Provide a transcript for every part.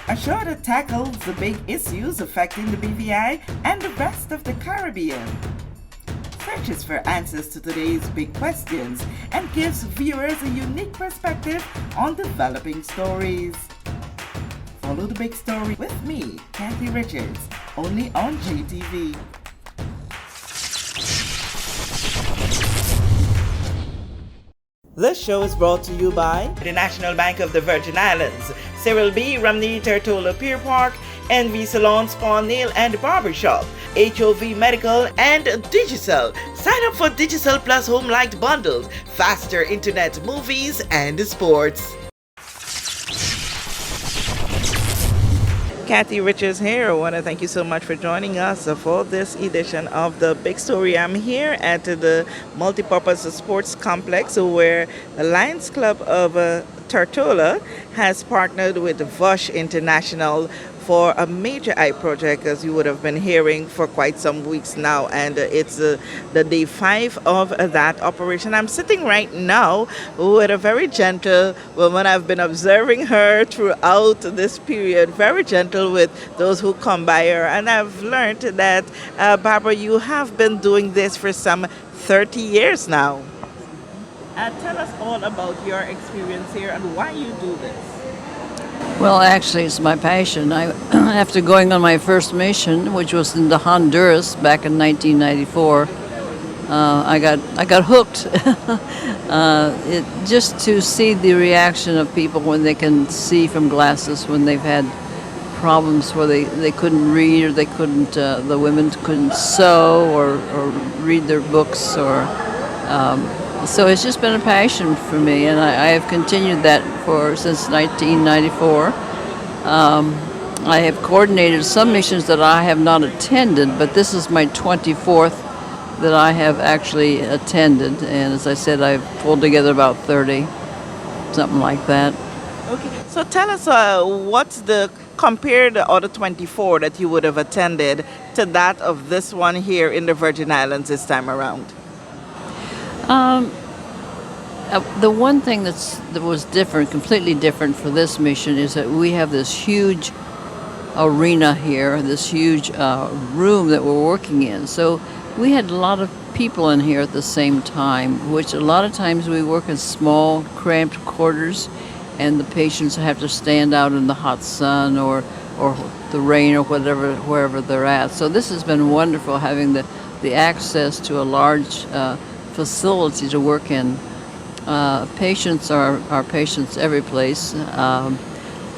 a show that tackles the big issues affecting the BVI and the rest of the Caribbean. Searches for answers to today's big questions and gives viewers a unique perspective on developing stories. Follow the big story with me, Kathy Richards, only on JTV. This show is brought to you by the National Bank of the Virgin Islands, Cyril B. Ramney Tertola Pier Park, NV Salon Spa Nail and Barbershop, HOV Medical, and Digicel. Sign up for Digicel Plus Home Light Bundles, faster internet, movies, and sports. Kathy Richards here. I want to thank you so much for joining us for this edition of The Big Story. I'm here at the Multipurpose Sports Complex where the Lions Club of Tortola has partnered with Vush International for a major eye project, as you would have been hearing for quite some weeks now, and it's the day 5 of that operation. I'm sitting right now with a very gentle woman. I've been observing her throughout this period, very gentle with those who come by her, and I've learned that, Barbara, you have been doing this for some 30 years now. Tell us all about your experience here and why you do this. Well, actually, it's my passion. After going on my first mission, which was in the Honduras back in 1994, I got hooked. Just to see the reaction of people when they can see from glasses, when they've had problems where they couldn't read or they couldn't, the women couldn't sew or read their books or. So it's just been a passion for me, and I have continued that since 1994. I have coordinated some missions that I have not attended, but this is my 24th that I have actually attended, and as I said, I've pulled together about 30, something like that. Okay, so tell us what's compare the other 24 that you would have attended to that of this one here in the Virgin Islands this time around. The one thing that was different, completely different for this mission, is that we have this huge arena here, this huge room that we're working in. So we had a lot of people in here at the same time, which a lot of times we work in small, cramped quarters, and the patients have to stand out in the hot sun or the rain or wherever they're at. So this has been wonderful, having the access to a large facility to work in. Patients are patients every place,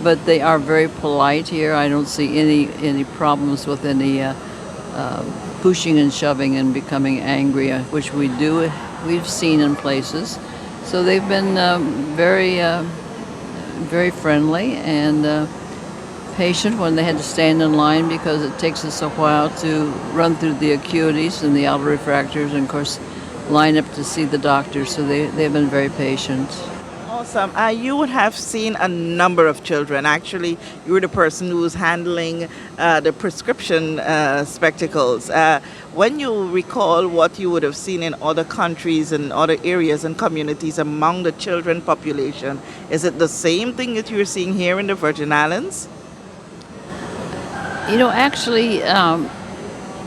but they are very polite here. I don't see any problems with any pushing and shoving and becoming angry, which we've seen in places. So they've been very friendly and patient when they had to stand in line, because it takes us a while to run through the acuities and the autorefractors, and of course line up to see the doctor, so they've been very patient. Awesome. You would have seen a number of children. Actually, you were the person who was handling the prescription spectacles. When you recall what you would have seen in other countries and other areas and communities among the children population, is it the same thing that you're seeing here in the Virgin Islands? Actually,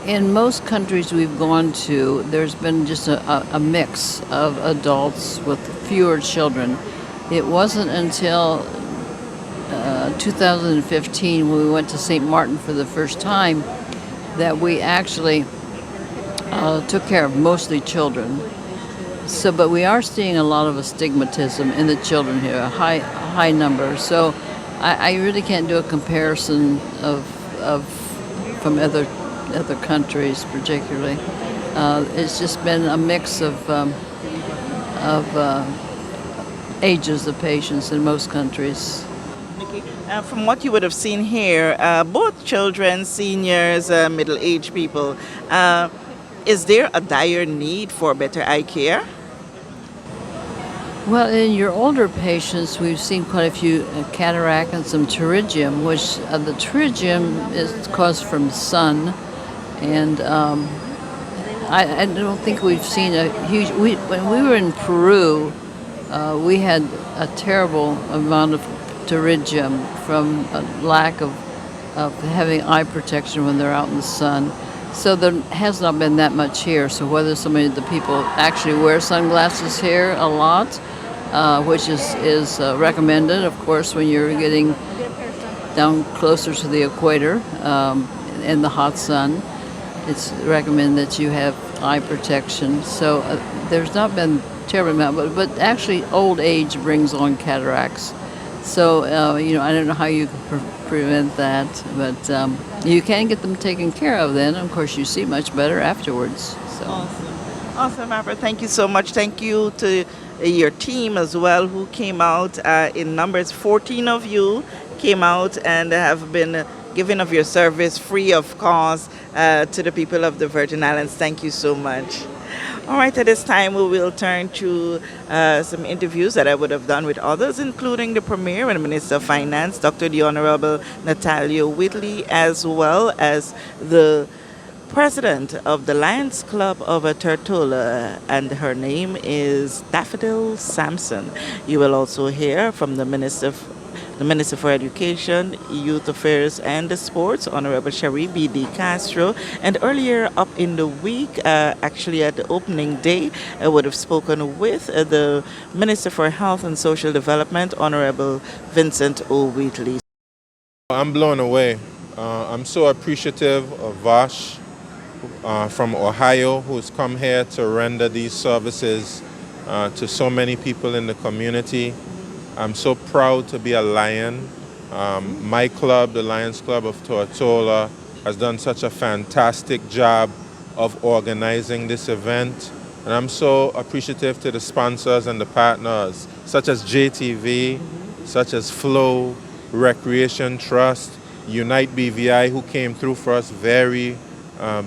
in most countries we've gone to, there's been just a mix of adults with fewer children. It wasn't until 2015, when we went to St. Martin for the first time, that we actually took care of mostly children. But we are seeing a lot of astigmatism in the children here, a high number. So I really can't do a comparison of from other countries particularly. It's just been a mix of ages of patients in most countries. Okay. From what you would have seen here, both children, seniors, middle-aged people, is there a dire need for better eye care? Well, in your older patients, we've seen quite a few cataract and some pterygium, which the pterygium is caused from sun. And I don't think we've seen a huge... when we were in Peru, we had a terrible amount of to rid them from a lack of having eye protection when they're out in the sun. So there has not been that much here. So whether the people actually wear sunglasses here a lot, which is recommended, of course, when you're getting down closer to the equator in the hot sun. It's recommended that you have eye protection. So there's not been terrible amount, but actually old age brings on cataracts. So I don't know how you can prevent that, but you can get them taken care of. Then, of course, you see much better afterwards. So. Awesome. Awesome, Amber. Thank you so much. Thank you to your team as well who came out in numbers. 14 of you came out and have been giving of your service free of cost to the people of the Virgin Islands. Thank you so much. All right, at this time we will turn to some interviews that I would have done with others, including the Premier and Minister of Finance, Dr. the Honorable Natalia Whitley, as well as the President of the Lions Club of Tortola, and her name is Daffodil Sampson. You will also hear from the Minister for Education, Youth Affairs and the Sports, Honorable Sherry B.D. Castro. And earlier up in the week, actually at the opening day, I would have spoken with the Minister for Health and Social Development, Honorable Vincent O. Wheatley. I'm blown away. I'm so appreciative of Vash from Ohio, who's come here to render these services to so many people in the community. I'm so proud to be a Lion. My club, the Lions Club of Tortola, has done such a fantastic job of organizing this event. And I'm so appreciative to the sponsors and the partners, such as JTV, such as Flow, Recreation Trust, Unite BVI, who came through for us very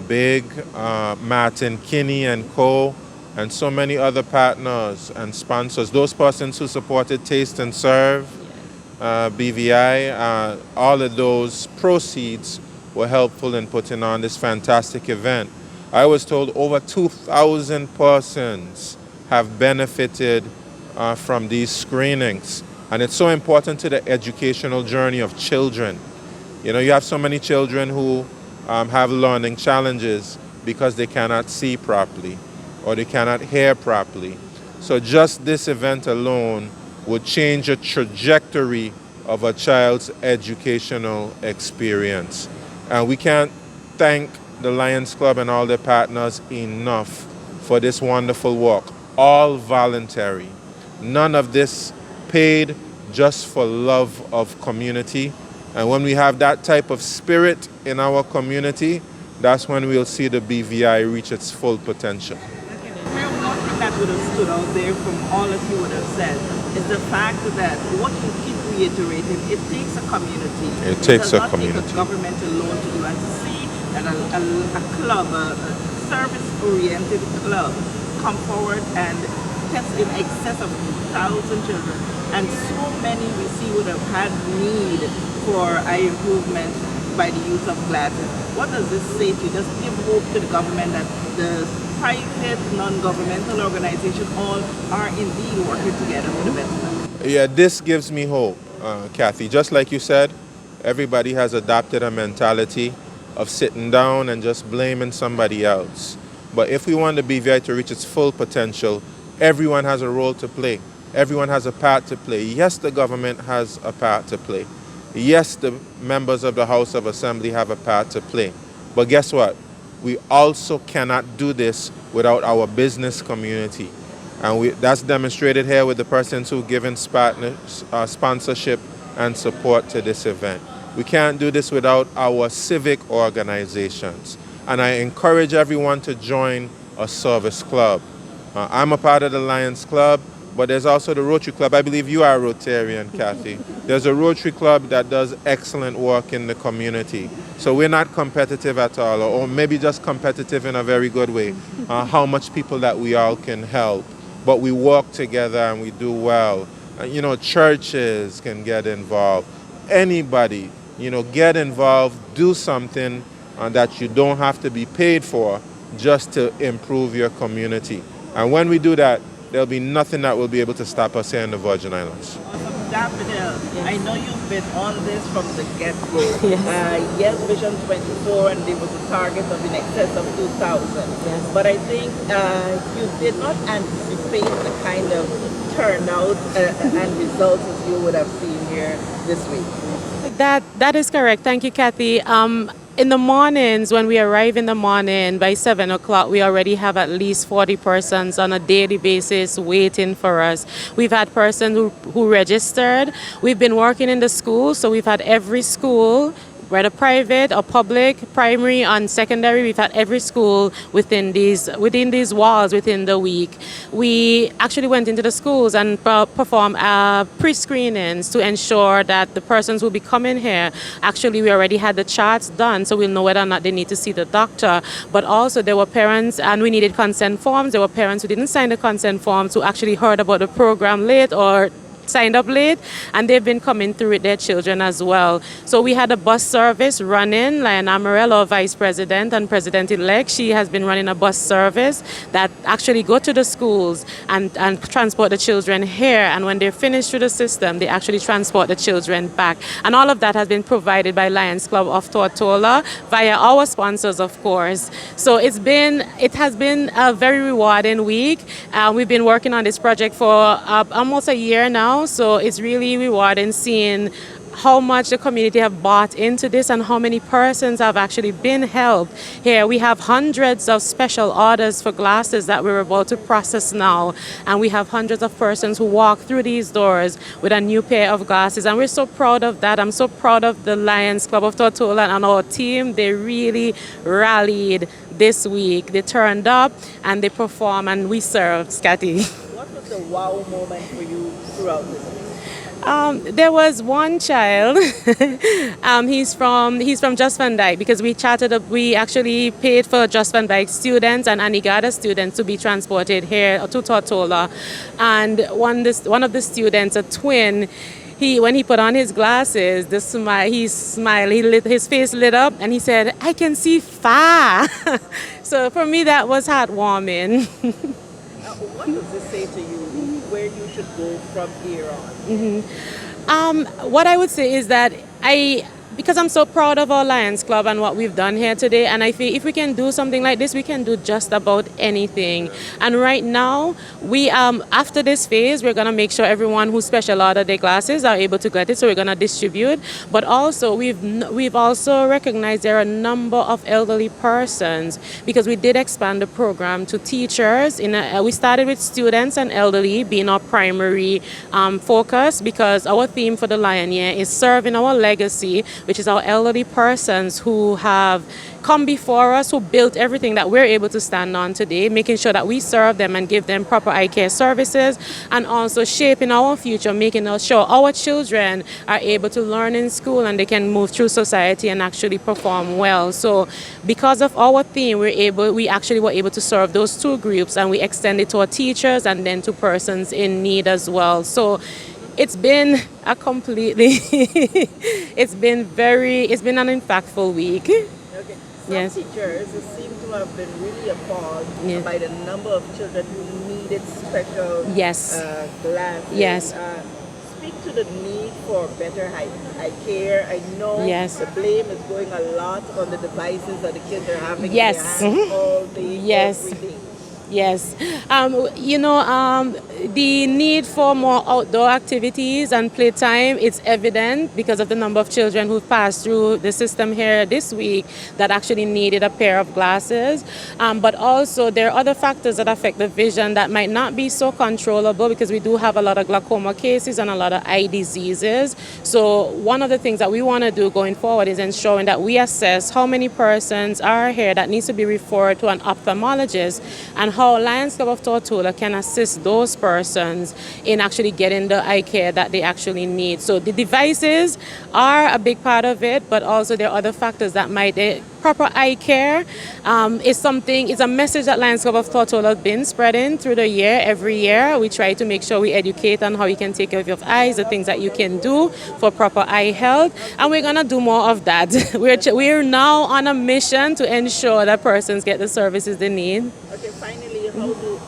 big, Martin Kinney and Co., and so many other partners and sponsors. Those persons who supported Taste and Serve, BVI, all of those proceeds were helpful in putting on this fantastic event. I was told over 2,000 persons have benefited from these screenings. And it's so important to the educational journey of children. You know, you have so many children who have learning challenges because they cannot see properly or they cannot hear properly. So just this event alone would change the trajectory of a child's educational experience. And we can't thank the Lions Club and all their partners enough for this wonderful work. All voluntary. None of this paid, just for love of community. And when we have that type of spirit in our community, that's when we'll see the BVI reach its full potential. One thing that would have stood out there from all of you would have said is the fact that what you keep reiterating, it takes a community. It takes a does not community. take a government alone to do, and to see that a club, a service-oriented club, come forward and test in excess of 1,000 children, and so many we see would have had need for eye improvement by the use of glasses. What does this say to you? Does it give hope to the government that the private, non-governmental organizations all are indeed working together for the better? Yeah, this gives me hope, Kathy. Just like you said, everybody has adopted a mentality of sitting down and just blaming somebody else. But if we want the BVI to reach its full potential, everyone has a role to play. Everyone has a part to play. Yes, the government has a part to play. Yes, the members of the House of Assembly have a part to play. But guess what? We also cannot do this without our business community. And that's demonstrated here with the persons who've given sponsorship and support to this event. We can't do this without our civic organizations. And I encourage everyone to join a service club. I'm a part of the Lions Club, but there's also the Rotary Club. I believe you are a Rotarian, Kathy. There's a Rotary Club that does excellent work in the community. So we're not competitive at all, or maybe just competitive in a very good way, how much people that we all can help. But we work together and we do well. You know, churches can get involved. Anybody, you know, get involved, do something that you don't have to be paid for just to improve your community. And when we do that, there'll be nothing that will be able to stop us here in the Virgin Islands. Daffodil, Yes. I know you've been on this from the get-go. Yes. Yes, Vision 24, and there was a target of in excess of 2,000. Yes. But I think you did not anticipate the kind of turnout and results as you would have seen here this week. That is correct. Thank you, Kathy. In the mornings, when we arrive in the morning, by 7 o'clock, we already have at least 40 persons on a daily basis waiting for us. We've had persons who registered. We've been working in the school, so we've had every school, whether private or public, primary and secondary, we've had every school within these walls within the week. We actually went into the schools and performed pre-screenings to ensure that the persons who will be coming here, actually we already had the charts done, so we'll know whether or not they need to see the doctor. But also there were parents, and we needed consent forms. There were parents who didn't sign the consent forms who actually heard about the program late or signed up late, and they've been coming through with their children as well. So we had a bus service running. Lionel Morello, Vice President and President-elect, she has been running a bus service that actually go to the schools and transport the children here, and when they're finished through the system, they actually transport the children back. And all of that has been provided by Lions Club of Tortola via our sponsors, of course. So it has been a very rewarding week. We've been working on this project for almost a year now. So it's really rewarding seeing how much the community have bought into this and how many persons have actually been helped. Here we have hundreds of special orders for glasses that we're about to process now, and we have hundreds of persons who walk through these doors with a new pair of glasses, and we're so proud of that. I'm so proud of the Lions Club of Tortola and our team. They really rallied this week. They turned up and they performed and we served, Scotty. What was the wow moment for you throughout this week? There was one child. He's from Just Van Dyke, because we actually paid for Just Van Dyke students and Anigada students to be transported here to Tortola. And one of the students, a twin, when he put on his glasses, he smiled, his face lit up, and he said, "I can see far." So for me, that was heartwarming. What does this say to you, where you should go from here on? What I would say is that because I'm so proud of our Lions Club and what we've done here today, and I feel if we can do something like this, we can do just about anything. And right now, we after this phase, we're gonna make sure everyone who special ordered their glasses are able to get it. So we're gonna distribute. But also, we've also recognized there are a number of elderly persons, because we did expand the program to teachers. We started with students and elderly being our primary focus, because our theme for the Lion Year is serving our legacy, which is our elderly persons who have come before us, who built everything that we're able to stand on today, making sure that we serve them and give them proper eye care services, and also shaping our future, making sure our children are able to learn in school and they can move through society and actually perform well. So because of our theme, we actually were able to serve those two groups, and we extended to our teachers and then to persons in need as well. So it's been it's been an impactful week. Okay. Some Yes. teachers seem to have been really appalled Yes. by the number of children who needed special Yes. glasses. Yes. Speak to the need for better eye care. I know Yes. the blame is going a lot on the devices that the kids are having Yes. in their hands all day, Yes. every day. Yes. The need for more outdoor activities and playtime, it's evident because of the number of children who passed through the system here this week that actually needed a pair of glasses. But also there are other factors that affect the vision that might not be so controllable, because we do have a lot of glaucoma cases and a lot of eye diseases. So one of the things that we want to do going forward is ensuring that we assess how many persons are here that needs to be referred to an ophthalmologist, and how Lions Club of Tortola can assist those persons in actually getting the eye care that they actually need. So the devices are a big part of it, but also there are other factors that might. Proper eye care is a message that Lions Club of Tortola has been spreading through the year. Every year we try to make sure we educate on how you can take care of your eyes, the things that you can do for proper eye health, and we're gonna do more of that. We're now on a mission to ensure that persons get the services they need. Okay, finally,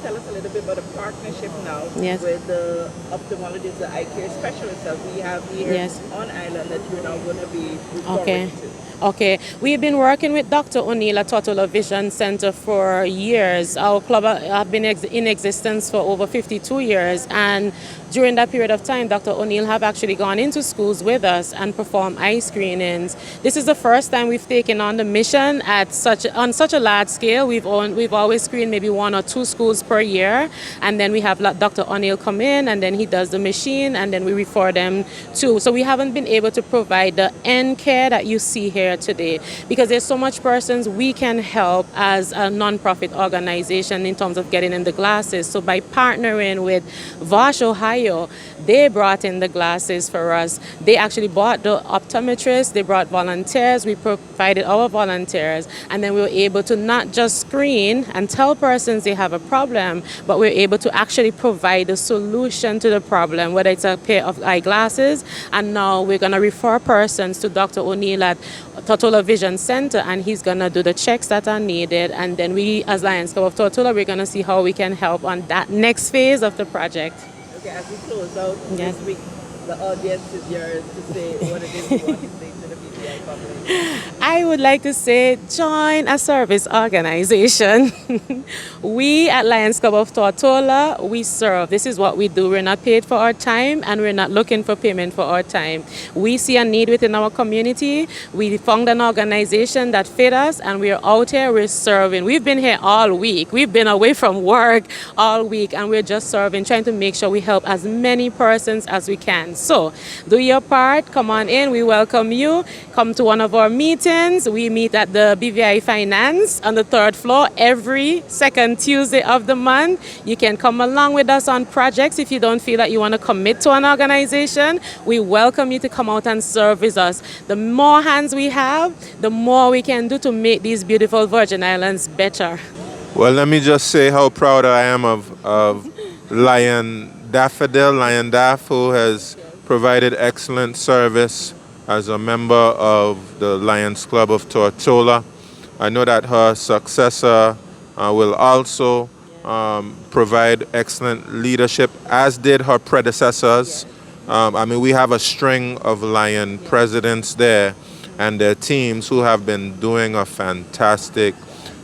tell us a little bit about the partnership now Yes. with the ophthalmologists, the eye care specialists that we have here Yes. on island that you're now going to be Okay. referring to. Okay. We've been working with Dr. O'Neill at Totola Vision Center for years. Our club have been in existence for over 52 years, and during that period of time, Dr. O'Neill have actually gone into schools with us and performed eye screenings. This is the first time we've taken on the mission on such a large scale. We've always screened maybe 1 or 2 schools per year, and then we have Dr. O'Neill come in, and then he does the machine, and then we refer them to. So we haven't been able to provide the end care that you see here today, because there's so much persons we can help as a non-profit organization in terms of getting in the glasses. So by partnering with Vosh, Ohio, they brought in the glasses for us. They actually bought the optometrists, they brought volunteers, we provided our volunteers, and then we were able to not just screen and tell persons they have a problem, but we're able to actually provide a solution to the problem, whether it's a pair of eyeglasses, and now we're going to refer persons to Dr. O'Neill at Totola Vision Center, and he's going to do the checks that are needed, and then we, as Lions Club of Totola, we're going to see how we can help on that next phase of the project. Okay, as we close out Yes. this week, the audience is yours to say what it is you want to say to the BPI population. I would like to say join a service organization. We at Lions Club of Tortola, we serve. This is what we do. We're not paid for our time, and we're not looking for payment for our time. We see a need within our community. We found an organization that fit us, and we're out here, we're serving. We've been here all week. We've been away from work all week, and we're just serving, trying to make sure we help as many persons as we can. So do your part. Come on in. We welcome you. Come to one of our meetings. We meet at the BVI Finance on the 3rd floor every second Tuesday of the month. You can come along with us on projects if you don't feel that you want to commit to an organization. We welcome you to come out and serve with us. The more hands we have, the more we can do to make these beautiful Virgin Islands better. Well, let me just say how proud I am of Lion Daff, who has provided excellent service as a member of the Lions Club of Tortola. I know that her successor will also provide excellent leadership, as did her predecessors. We have a string of Lion presidents there and their teams who have been doing a fantastic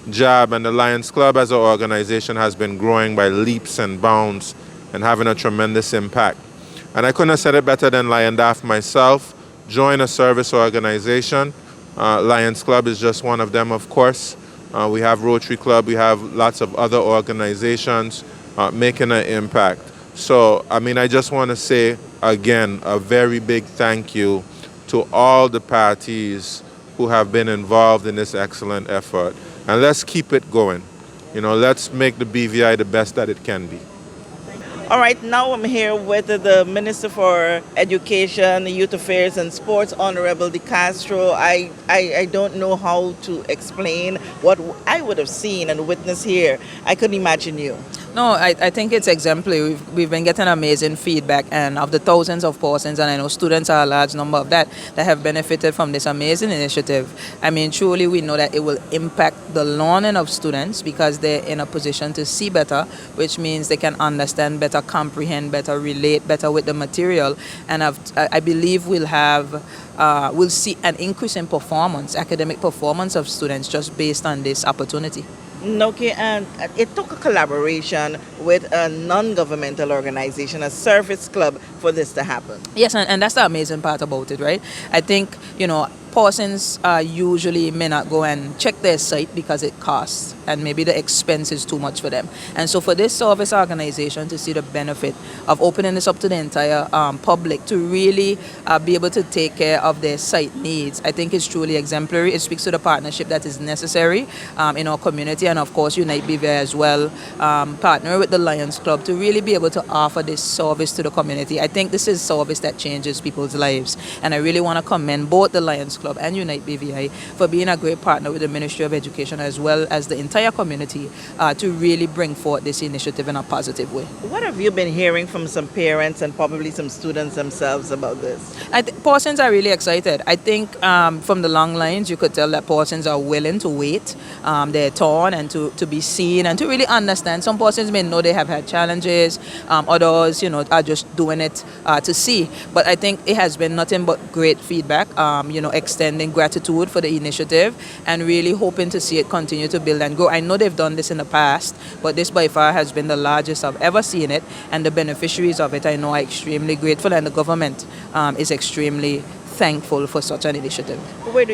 job, and the Lions Club as an organization has been growing by leaps and bounds and having a tremendous impact. And I couldn't have said it better than Lion Daff myself. Join a service organization. Lions Club is just one of them, of course. We have Rotary Club, we have lots of other organizations making an impact. So, I just want to say again, a very big thank you to all the parties who have been involved in this excellent effort. And let's keep it going. Let's make the BVI the best that it can be. All right, now I'm here with the Minister for Education, Youth Affairs and Sports, Honorable De Castro. I don't know how to explain what I would have seen and witnessed here. I couldn't imagine you. No, I think it's exemplary. We've been getting amazing feedback, and of the thousands of persons, and I know students are a large number of that have benefited from this amazing initiative. Truly we know that it will impact the learning of students because they're in a position to see better, which means they can understand better, comprehend better, relate better with the material, and I believe we'll see an increase in performance, academic performance of students just based on this opportunity. Okay, and it took a collaboration with a non-governmental organization, a service club, for this to happen. Yes, and that's the amazing part about it, right? I think, persons usually may not go and check their site because it costs and maybe the expense is too much for them. And so for this service organization to see the benefit of opening this up to the entire public to really be able to take care of their site needs, I think is truly exemplary. It speaks to the partnership that is necessary in our community, and of course Unite BVI as well, partner with the Lions Club to really be able to offer this service to the community. I think this is service that changes people's lives, and I really want to commend both the Lions Club Club and Unite BVI for being a great partner with the Ministry of Education as well as the entire community to really bring forth this initiative in a positive way. What have you been hearing from some parents and probably some students themselves about this? Parsons are really excited. I think from the long lines, you could tell that Parsons are willing to wait their turn and to be seen and to really understand. Some Parsons may know they have had challenges, others, are just doing it to see. But I think it has been nothing but great feedback, extending gratitude for the initiative and really hoping to see it continue to build and grow. I know they've done this in the past, but this by far has been the largest I've ever seen it, and the beneficiaries of it I know are extremely grateful, and the government is extremely thankful for such an initiative. Where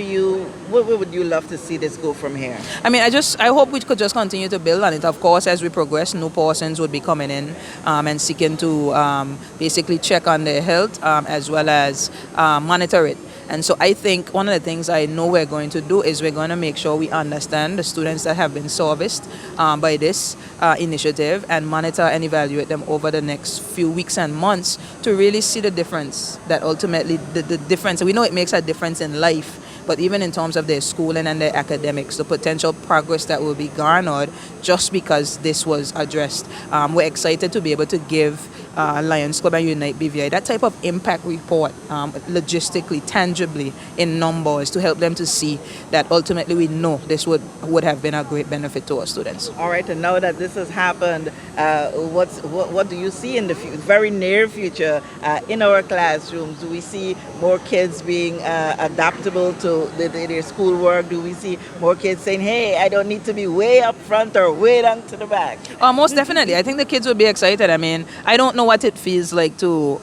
would you love to see this go from here? I hope we could just continue to build on it. Of course, as we progress, new persons would be coming in and seeking to basically check on their health as well as monitor it. And so I think one of the things I know we're going to do is we're going to make sure we understand the students that have been serviced by this initiative and monitor and evaluate them over the next few weeks and months to really see the difference, that ultimately the difference. We know it makes a difference in life, but even in terms of their schooling and their academics, the potential progress that will be garnered just because this was addressed. We're excited to be able to give Lions Club and Unite BVI that type of impact report, logistically, tangibly, in numbers, to help them to see that ultimately we know this would have been a great benefit to our students. All right, and now that this has happened, what do you see in the very near future in our classrooms? Do we see more kids being adaptable to their schoolwork? Do we see more kids saying, hey, I don't need to be way up front or way down to the back? Most definitely. I think the kids would be excited. I don't know what it feels like to,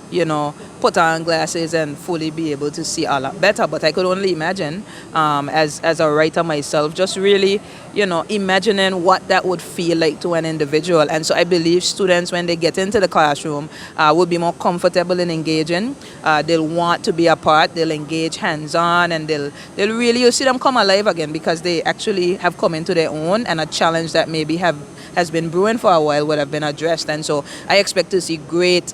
put on glasses and fully be able to see a lot better, but I could only imagine, as a writer myself, just really, imagining what that would feel like to an individual. And so I believe students, when they get into the classroom, will be more comfortable in engaging. They'll want to be a part. They'll engage hands-on, and they'll really, you'll see them come alive again because they actually have come into their own, and a challenge that maybe has been brewing for a while would have been addressed. And so I expect to see great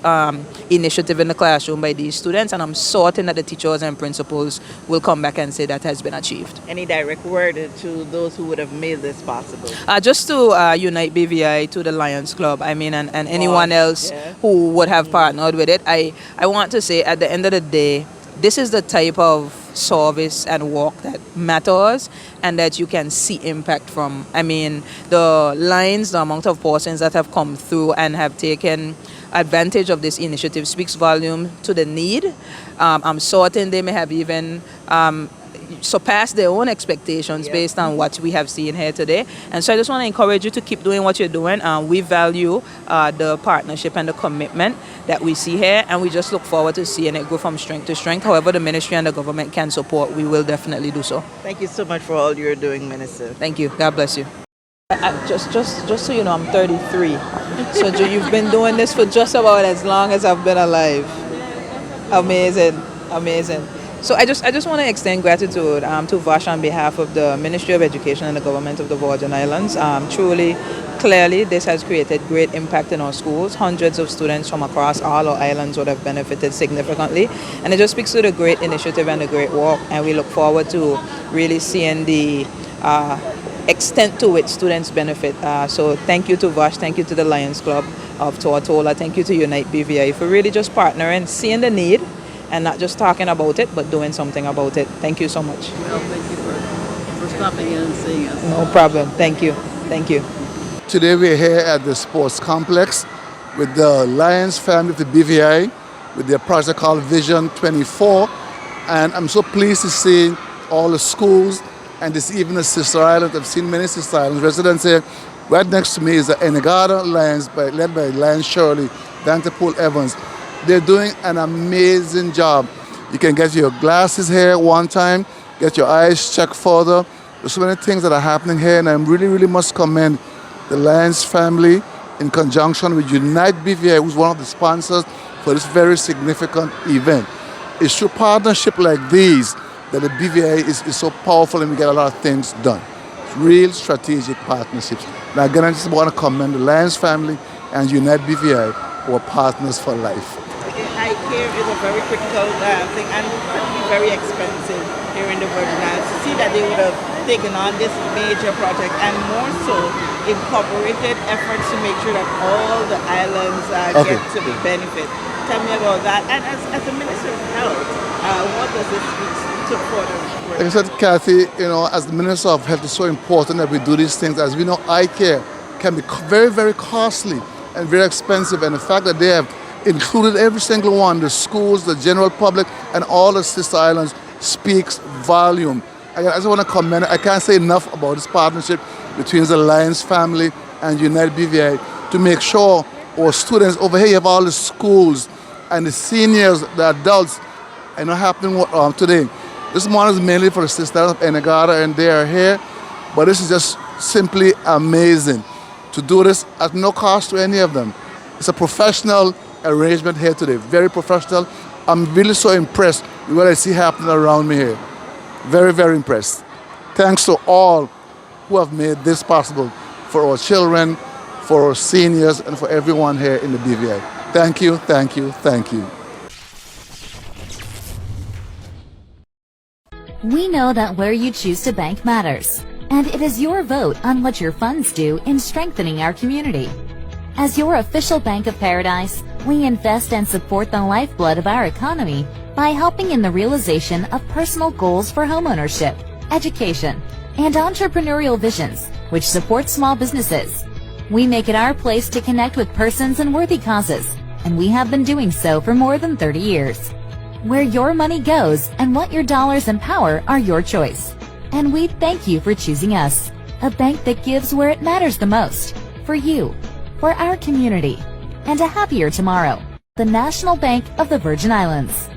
initiative in the classroom by these students, and I'm certain that the teachers and principals will come back and say that has been achieved. Any direct word to those who would have made this possible? Just to Unite BVI, to the Lions Club, and anyone else who would have partnered with it. I want to say, at the end of the day, this is the type of service and work that matters and that you can see impact from. The lines, the amount of persons that have come through and have taken advantage of this initiative speaks volume to the need. I'm certain they may have even surpassed their own expectations based on what we have seen here today. And so I just want to encourage you to keep doing what you're doing. We value the partnership and the commitment that we see here, and we just look forward to seeing it go from strength to strength. However the ministry and the government can support, we will definitely do so. Thank you so much for all you're doing, Minister. Thank you. God bless you. Just so you know, I'm 33. So you've been doing this for just about as long as I've been alive. Amazing. So I just want to extend gratitude to Vash on behalf of the Ministry of Education and the government of the Virgin Islands. Truly, clearly, this has created great impact in our schools. Hundreds of students from across all our islands would have benefited significantly. And it just speaks to the great initiative and the great work. And we look forward to really seeing the extent to which students benefit. So thank you to Vash, thank you to the Lions Club of Tortola, thank you to Unite BVI for really just partnering, seeing the need, and not just talking about it, but doing something about it. Thank you so much. Well, thank you for stopping in and seeing us. No problem. Thank you. Today we're here at the sports complex with the Lions family of the BVI with their project called Vision 24. And I'm so pleased to see all the schools and this evening the Sister Island. I've seen many Sister Island residents here. Right next to me is the Enigada Lions, led by Lion Shirley, Dante Poole Evans. They're doing an amazing job. You can get your glasses here one time, get your eyes checked further. There's so many things that are happening here, and I really must commend the Lions family in conjunction with Unite BVI, who's one of the sponsors for this very significant event. It's through partnership like these that the BVI is so powerful and we get a lot of things done. It's real strategic partnerships. Now again, I just want to commend the Lions family and Unite BVI, who are partners for life. eye care is a very critical thing and can be very expensive here in the Virgin Islands. To see that they would have taken on this major project and more so incorporated efforts to make sure that all the islands Okay. get to the benefit. Tell me about that. And as the Minister of Health, what does this to further work? Like I said, Kathy, as the Minister of Health, it's so important that we do these things. As we know, eye care can be very, very costly and very expensive. And the fact that they have included every single one, the schools, the general public, and all the sister islands, speaks volume. I just want to commend, I can't say enough about this partnership between the Lions family and United BVI to make sure our students over here, you have all the schools and the seniors, the adults, I know happening today. This morning is mainly for the sisters of Enegada and they are here, but this is just simply amazing to do this at no cost to any of them. It's a professional arrangement here today, very professional. I'm really so impressed with what I see happening around me here. Very, very impressed. Thanks to all who have made this possible for our children, for our seniors, and for everyone here in the BVI. Thank you, thank you, thank you. We know that where you choose to bank matters, and it is your vote on what your funds do in strengthening our community. As your official Bank of Paradise, we invest and support the lifeblood of our economy by helping in the realization of personal goals for homeownership, education, and entrepreneurial visions, which support small businesses. We make it our place to connect with persons and worthy causes, and we have been doing so for more than 30 years. Where your money goes and what your dollars empower are your choice. And we thank you for choosing us, a bank that gives where it matters the most, for you, for our community, and a happier tomorrow. The National Bank of the Virgin Islands.